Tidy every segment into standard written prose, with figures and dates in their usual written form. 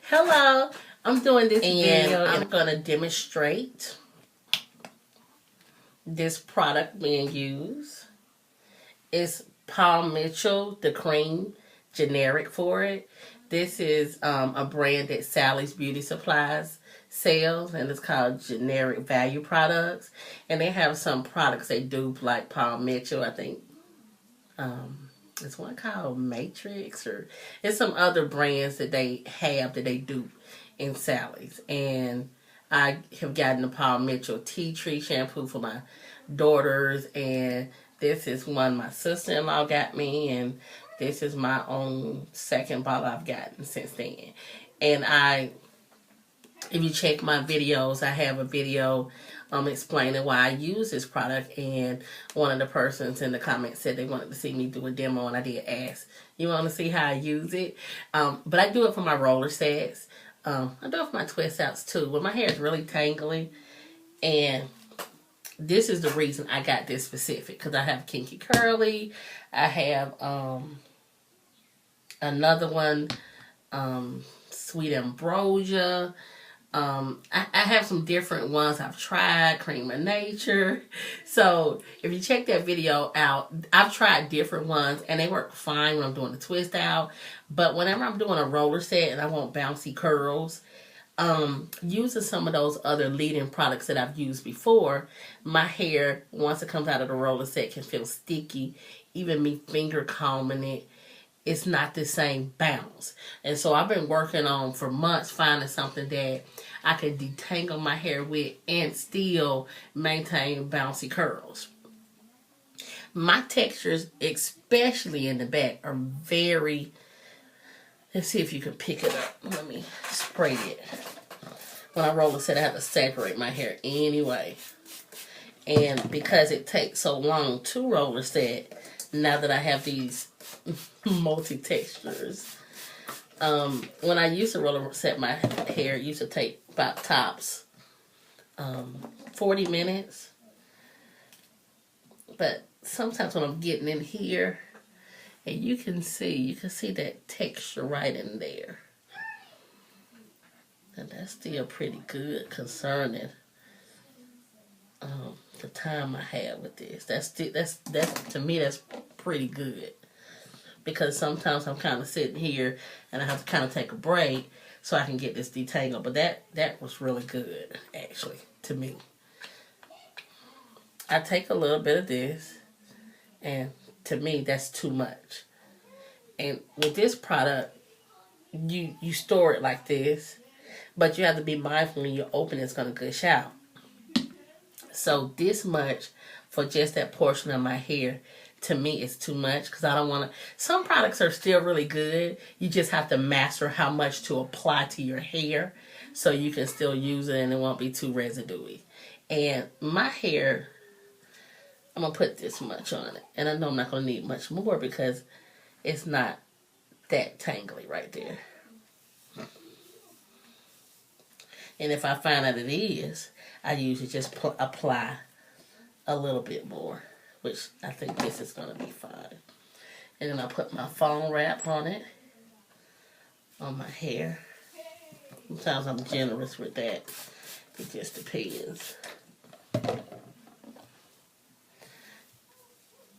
Hello, I'm doing this video and I'm going to demonstrate this product being used. It's Paul Mitchell, the Creme generic for it. This is a brand that Sally's Beauty Supplies sells, and it's called Generic Value Products. And they have some products they dupe, like Paul Mitchell, I think. It's one called Matrix, or it's some other brands that they have that they dupe in Sally's. And I have gotten the Paul Mitchell Tea Tree shampoo for my daughters, and this is one my sister-in-law got me, and this is my own second bottle I've gotten since then. And if you check my videos, I have a video explaining why I use this product, and one of the persons in the comments said they wanted to see me do a demo, and I did ask, you want to see how I use it? But I do it for my roller sets. I do it for my twist outs too, but my hair is really tangly, and this is the reason I got this specific, because I have kinky curly, I have another one, sweet ambrosia. I have some different ones I've tried, Cream of Nature. So if you check that video out, I've tried different ones and they work fine when I'm doing the twist out. But whenever I'm doing a roller set and I want bouncy curls, using some of those other lead-in products that I've used before, my hair, once it comes out of the roller set, can feel sticky. Even me finger combing it, it's not the same bounce. And so I've been working on for months finding something that I could detangle my hair with and still maintain bouncy curls. My textures, especially in the back, are very... Let's see if you can pick it up. Let me spray it. When I roll the set, I have to separate my hair anyway. And because it takes so long to roller set, now that I have these multi-textures, when I used to roller set my hair, it used to take about tops 40 minutes. But sometimes when I'm getting in here, and you can see that texture right in there. And that's still pretty good concerning the time I had with this. That's to me, that's pretty good. Because sometimes I'm kind of sitting here and I have to kind of take a break so I can get this detangled. But that was really good, actually, to me. I take a little bit of this, and to me, that's too much. And with this product, you store it like this, but you have to be mindful when you open it's going to gush out. So this much for just that portion of my hair, to me, is too much, because I don't want to... Some products are still really good. You just have to master how much to apply to your hair so you can still use it and it won't be too residuey. And my hair, I'm going to put this much on it. And I know I'm not going to need much more because it's not that tangly right there. And if I find out it is, I usually just apply a little bit more, which I think this is going to be fine. And then I put my foam wrap on it, on my hair. Sometimes I'm generous with that. It just depends.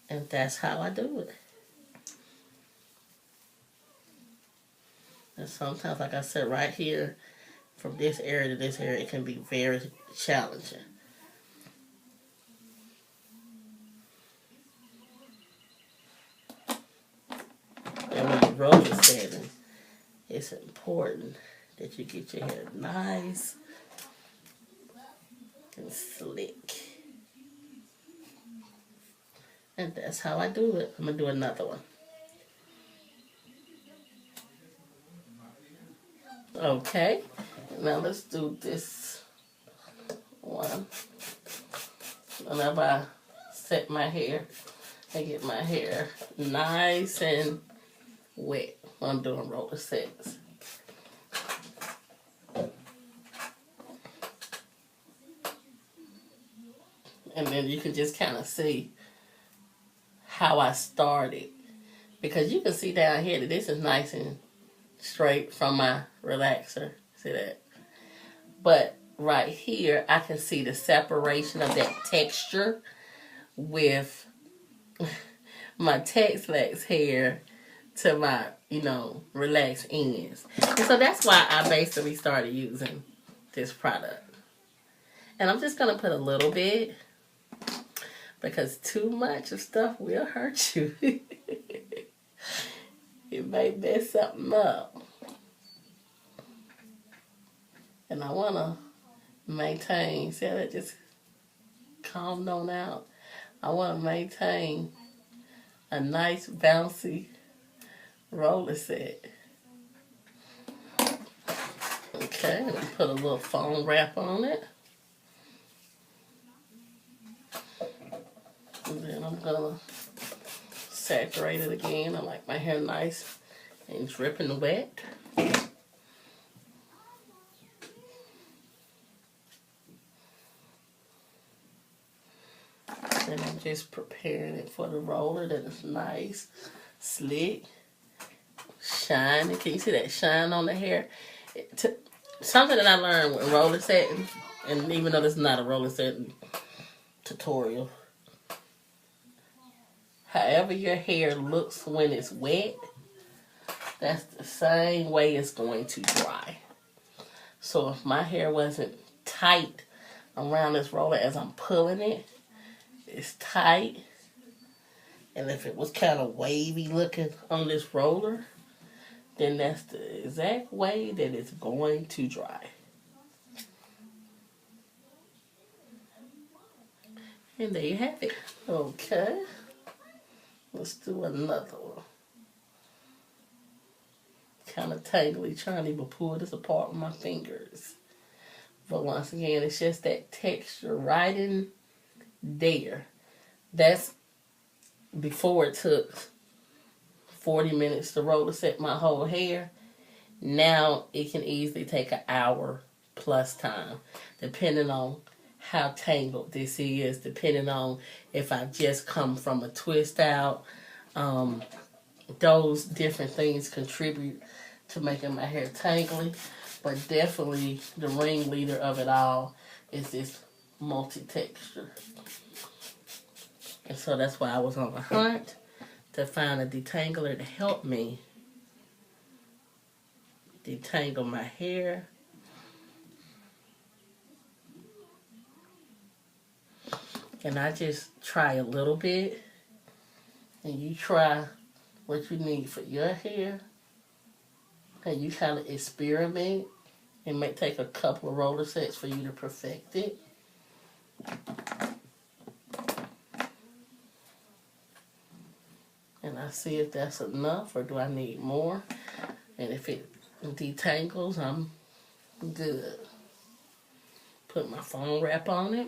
And that's how I do it. And sometimes, like I said, right here, from this area to this area, it can be very challenging. And when you're roller setting, it's important that you get your hair nice and slick. And that's how I do it. I'm going to do another one. Okay, now let's do this one. Whenever I set my hair, I get my hair nice and wet when I'm doing roller sets. And then you can just kind of see how I started. Because you can see down here that this is nice and straight from my relaxer. See that? But right here, I can see the separation of that texture with my texlax hair to my, relaxed ends. And so that's why I basically started using this product. And I'm just going to put a little bit because too much of stuff will hurt you. It may mess something up. And I want to maintain, see how that just calmed on out? I want to maintain a nice bouncy roller set. Okay, let me put a little foam wrap on it. And then I'm going to saturate it again. I like my hair nice and dripping wet. And I'm just preparing it for the roller that is nice, slick, shiny. Can you see that shine on the hair? Something that I learned with roller setting, and even though this is not a roller setting tutorial, however your hair looks when it's wet, that's the same way it's going to dry. So if my hair wasn't tight around this roller as I'm pulling it, it's tight. And if it was kind of wavy looking on this roller, then that's the exact way that it's going to dry. And there you have it. Okay. Let's do another one. Kind of tangly, trying to even pull this apart with my fingers. But once again, it's just that texture right in there. That's before it took 40 minutes to roller set my whole hair. Now it can easily take an hour plus time, depending on how tangled this is, depending on if I just come from a twist out. Those different things contribute to making my hair tangly, but definitely the ringleader of it all is this multi-texture. And so that's why I was on the hunt to find a detangler to help me detangle my hair. And I just try a little bit, and you try what you need for your hair, and you kind of experiment. It may take a couple of roller sets for you to perfect it. And I see if that's enough or do I need more. And if it detangles, I'm good. Put my foam wrap on it.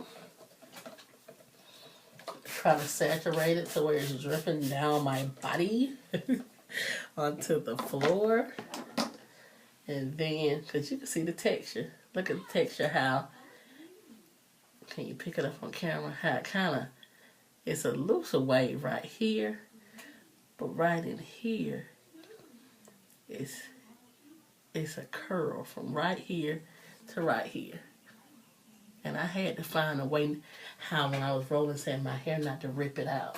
Try to saturate it to where it's dripping down my body onto the floor. And then, because you can see the texture. Look at the texture, how, can you pick it up on camera? How it kind of, it's a looser wave right here. But right in here, it's a curl from right here to right here. And I had to find a way how when I was rolling setting my hair not to rip it out.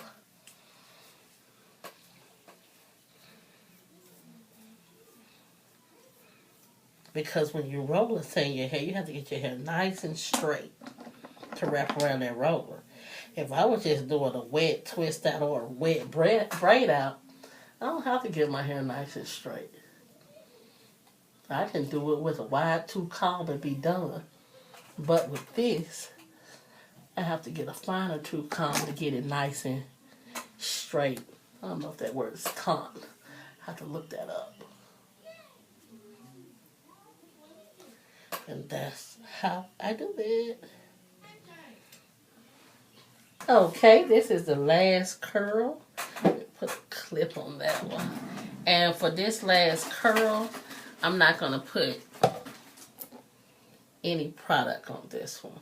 Because when you're rolling setting your hair, you have to get your hair nice and straight to wrap around that roller. If I was just doing a wet twist out or a wet braid out, I don't have to get my hair nice and straight. I can do it with a wide tooth comb and be done. But with this, I have to get a finer tooth comb to get it nice and straight. I don't know if that word is comb. I have to look that up. And that's how I do it. Okay, this is the last curl. Put a clip on that one. And for this last curl, I'm not going to put any product on this one.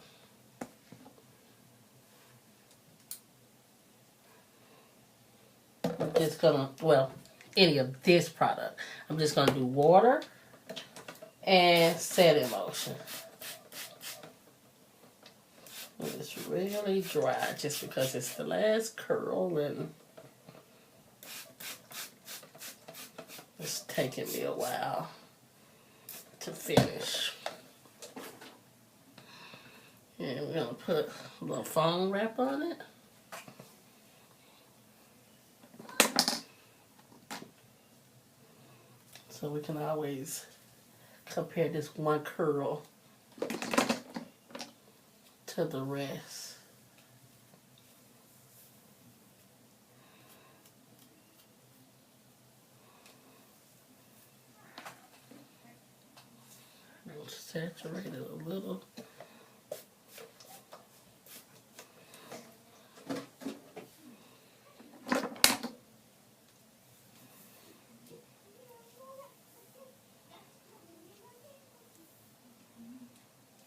I'm just going to, well, any of this product. I'm just going to do water and setting lotion. It's really dry just because it's the last curl and it's taking me a while to finish. And we're going to put a little foam wrap on it. So we can always compare this one curl to the rest. I'll saturate it a little.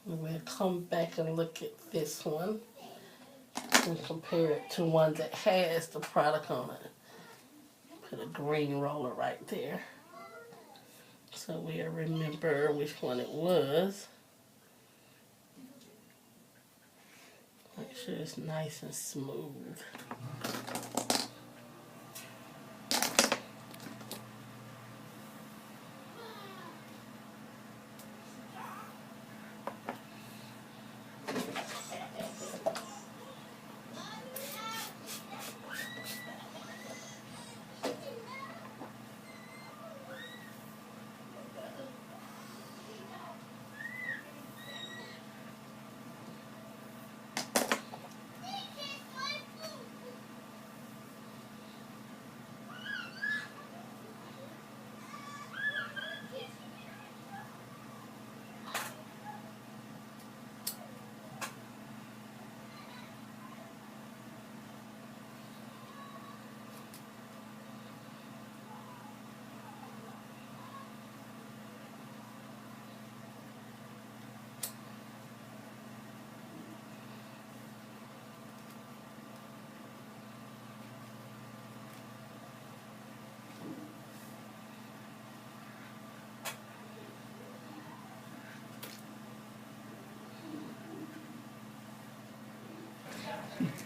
We'll come back and look at this one and compare it to one that has the product on it. Put a green roller right there so we'll remember which one it was. Make sure it's nice and smooth.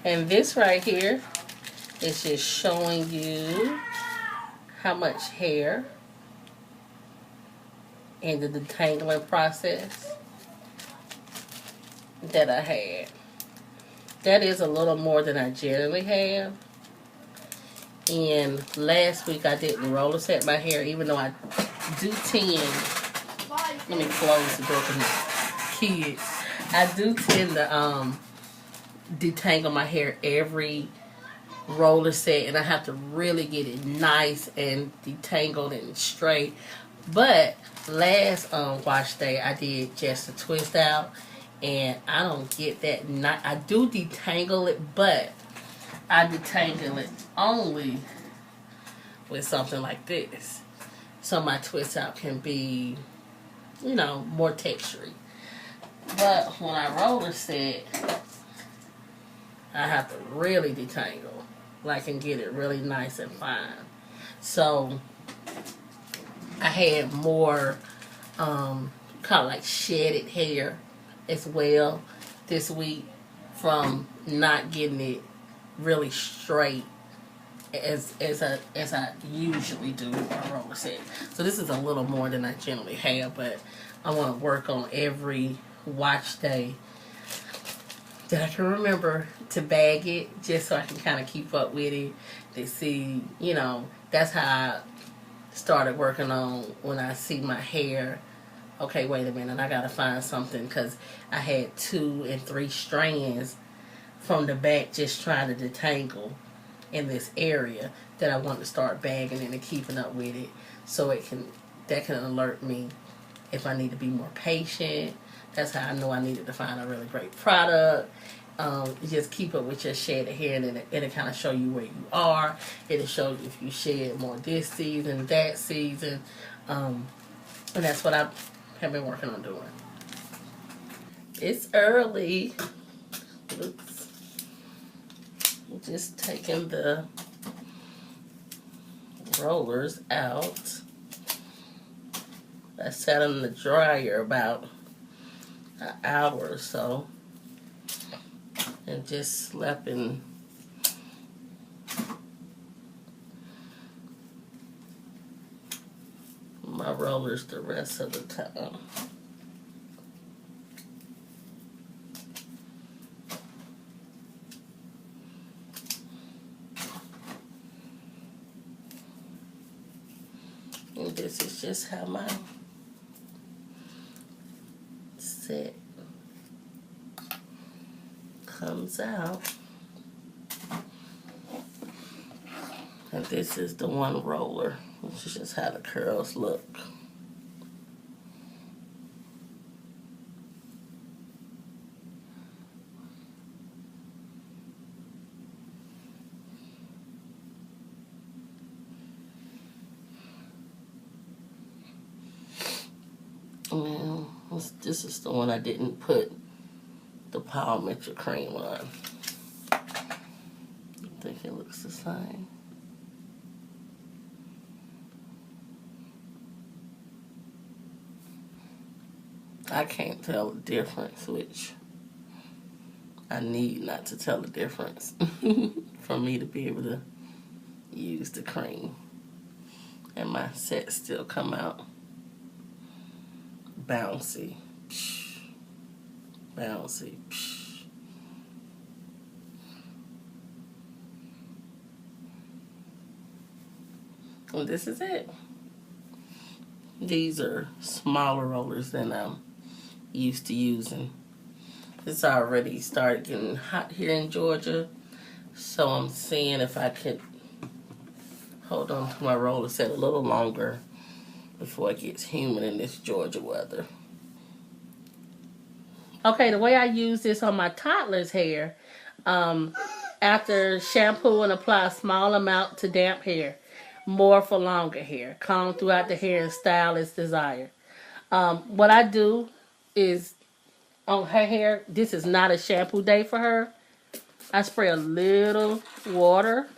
And this right here is just showing you how much hair in the detangling process that I had. That is a little more than I generally have. And last week I didn't roller set my hair, even though I do tend, let me close the door for the kids. I do tend to detangle my hair every roller set, and I have to really get it nice and detangled and straight. But last wash day I did just a twist out, and I don't get that. I do detangle it, but I detangle it only with something like this, so my twist out can be, you know, more textured. But when I roller set, I have to really detangle, like, and get it really nice and fine. So I had more kind of like shedded hair as well this week from not getting it really straight as I usually do on roller set. So this is a little more than I generally have, but I want to work on every wash day that I can remember to bag it, just so I can kind of keep up with it, to see, you know, that's how I started working on when I see my hair. Okay, wait a minute, I gotta find something, because I had 2 and 3 strands from the back just trying to detangle in this area that I want to start bagging and keeping up with it, so that can alert me if I need to be more patient. That's how I know I needed to find a really great product. Just keep up with your shedded hair, and it'll kind of show you where you are. It'll show you if you shed more this season, that season. And that's what I have been working on doing. It's early. Oops. Just taking the rollers out. I set them in the dryer about an hour or so and just slept in my rollers the rest of the time. And this is just how my set comes out. And this is the one roller, which is just how the curls look. And this is the one I didn't put the Palmetto cream on. I think it looks the same. I can't tell the difference, which I need not to tell the difference for me to be able to use the cream. And my sets still come out bouncy. Bouncy. And this is it. These are smaller rollers than I'm used to using. It's already started getting hot here in Georgia, so I'm seeing if I could hold on to my roller set a little longer before it gets humid in this Georgia weather. Okay, the way I use this on my toddler's hair, after shampoo and apply a small amount to damp hair, more for longer hair. Comb throughout the hair and style as desired. What I do is, on her hair, this is not a shampoo day for her. I spray a little water,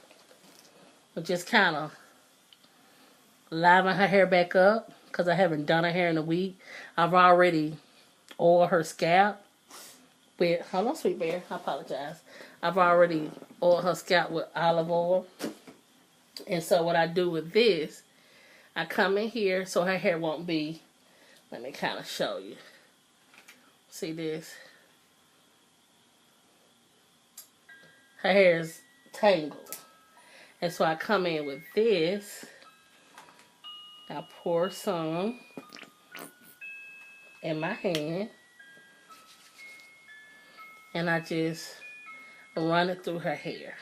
just kind of liven her hair back up, because I haven't done her hair in a week. I've already oiled her scalp with, hold on, Sweet Bear, I apologize. I've already oiled her scalp with olive oil. And so what I do with this, I come in here so her hair won't be, let me kind of show you. See this? Her hair is tangled. And so I come in with this. I pour some in my hand. And I just run it through her hair.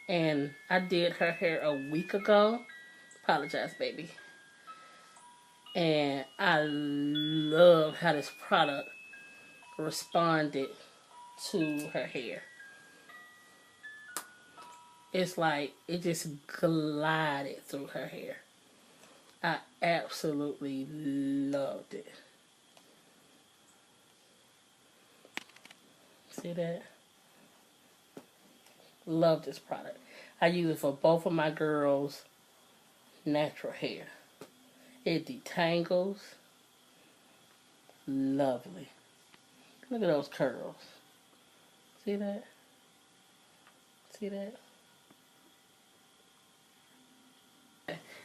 And I did her hair a week ago. Apologize, baby. And I love how this product responded to her hair. It's like it just glided through her hair. I absolutely loved it. See that? Love this product. I use it for both of my girls' natural hair. It detangles. Lovely. Look at those curls. See that? See that?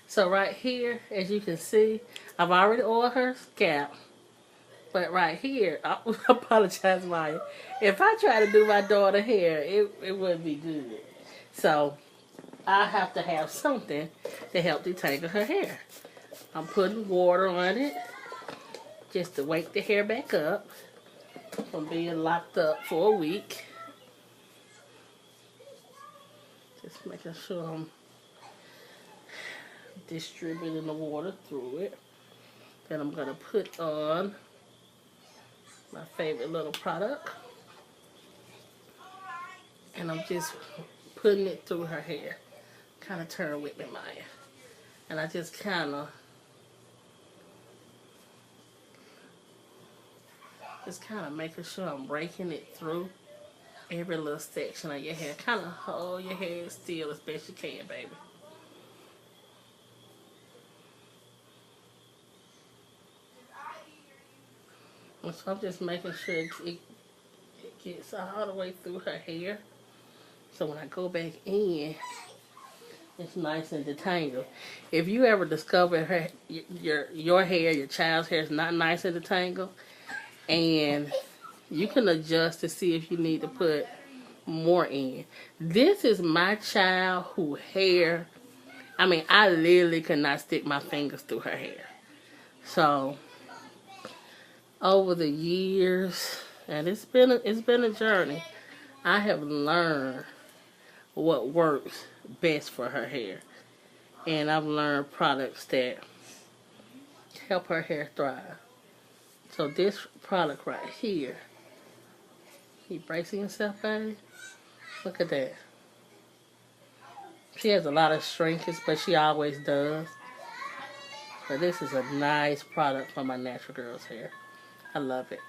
So right here, as you can see, I've already oiled her scalp. But right here, I apologize, Maya. If I try to do my daughter's hair, it wouldn't be good. So I have to have something to help detangle her hair. I'm putting water on it just to wake the hair back up from being locked up for a week. Just making sure I'm distributing the water through it. Then I'm going to put on my favorite little product. And I'm just putting it through her hair. Kind of turn with me, Maya. And I just kind of making sure I'm breaking it through every little section of your hair. Kind of hold your hair still as best you can, baby. And so I'm just making sure it gets all the way through her hair. So when I go back in, it's nice and detangled. If you ever discover your hair, your child's hair is not nice and detangled, and you can adjust to see if you need to put more in. This is my child who hair, I mean, I literally could not stick my fingers through her hair. So over the years, and it's been a journey, I have learned what works best for her hair. And I've learned products that help her hair thrive. So this product right here, you bracing yourself, baby? Look at that. She has a lot of shrinkage, but she always does. But this is a nice product for my natural girl's hair. I love it.